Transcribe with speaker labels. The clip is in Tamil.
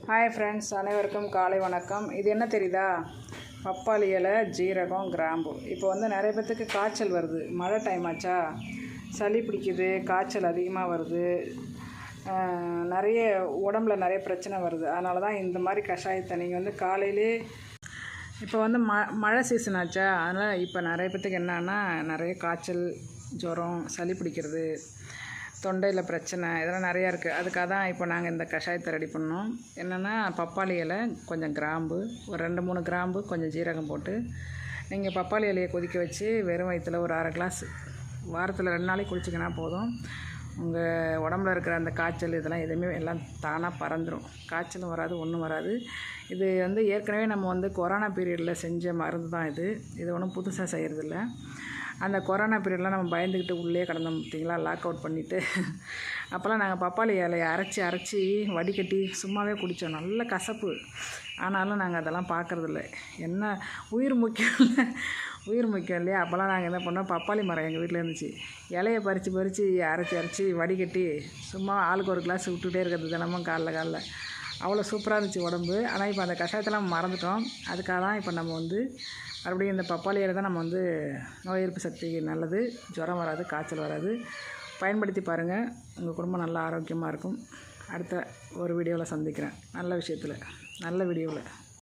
Speaker 1: ஹாய் ஃப்ரெண்ட்ஸ், அனைவருக்கும் காலை வணக்கம். இது என்ன தெரியுதா? பப்பாளி இலை, ஜீரகம், கிராம்பு. இப்போ நிறைய பேர்த்துக்கு காய்ச்சல் வருது. மழை டைம் ஆச்சா, சளி பிடிக்குது, காய்ச்சல் அதிகமாக வருது, நிறைய உடம்புல நிறைய பிரச்சனை வருது. அதனால தான் இந்த மாதிரி கஷாயத்தை நீங்கள் காலையிலே இப்போ மழை சீசன் ஆச்சா, அதனால் இப்போ நிறைய பேர்த்துக்கு என்னன்னா நிறைய காய்ச்சல், ஜுரம், சளி பிடிக்கிறது, தொண்டையில் பிரச்சனை இதெல்லாம் நிறையா இருக்குது. அதுக்காக தான் இப்போ நாங்கள் இந்த கஷாயத்தை ரெடி பண்ணோம். என்னென்னா பப்பாளி இலை, கொஞ்சம் கிராம்பு, ஒரு 2-3 கிராம்பு, கொஞ்சம் ஜீரகம் போட்டு நீங்கள் பப்பாளி இலையை கொதிக்க வச்சு வெறும் வயிற்றில் ஒரு 1/2 கிளாஸ் வாரத்தில் 2 நாளைக்கு குடிச்சிங்கன்னா போதும். உங்கள் உடம்புல இருக்கிற அந்த காய்ச்சல் இதெல்லாம் எதுவுமே எல்லாம் தானாக பறந்துடும். காய்ச்சலும் வராது, ஒன்றும் வராது. இது ஏற்கனவே நம்ம கொரோனா பீரியடில் செஞ்ச மருந்து தான் இது ஒன்றும் புதுசாக செய்கிறதில்ல. அந்த கொரோனா பீரியட்லாம் நம்ம பயந்துக்கிட்டு உள்ளே கிடந்தோம் பார்த்திங்களா, லாக் அவுட் பண்ணிவிட்டு. அப்போல்லாம் நாங்கள் பப்பாளி இலையை அரைச்சி வடிகட்டி சும்மாவே குடித்தோம். நல்ல கசப்பு. ஆனாலும் நாங்கள் அதெல்லாம் பார்க்குறதில்ல. என்ன உயிர் முக்கியம் இல்லை, உயிர் முக்கியம் இல்லையா? அப்போல்லாம் நாங்கள் என்ன பண்ணோம், பப்பாளி மரம் எங்கள் வீட்டில் இருந்துச்சு. இலையை பறித்து அரைச்சி வடிகட்டி சும்மா ஆளுக்கு ஒரு கிளாஸ் விட்டுகிட்டே இருக்கிறது தினமும் காலைல. அவ்வளோ சூப்பராக இருந்துச்சு உடம்பு. ஆனால் இப்போ அந்த கஷாயத்தெல்லாம் மறந்துட்டோம். அதுக்காக தான் இப்போ நம்ம மறுபடியும் இந்த பப்பாளி இலை தான் நம்ம நோய் எதிர்ப்பு சக்திக்கு நல்லது. ஜுரம் வராது, காய்ச்சல் வராது. பயன்படுத்தி பாருங்கள். உங்கள் குடும்பம் நல்லா ஆரோக்கியமாக இருக்கும். அடுத்த ஒரு வீடியோவில் சந்திக்கிறேன். நல்ல விஷயத்தில், நல்ல வீடியோவில்.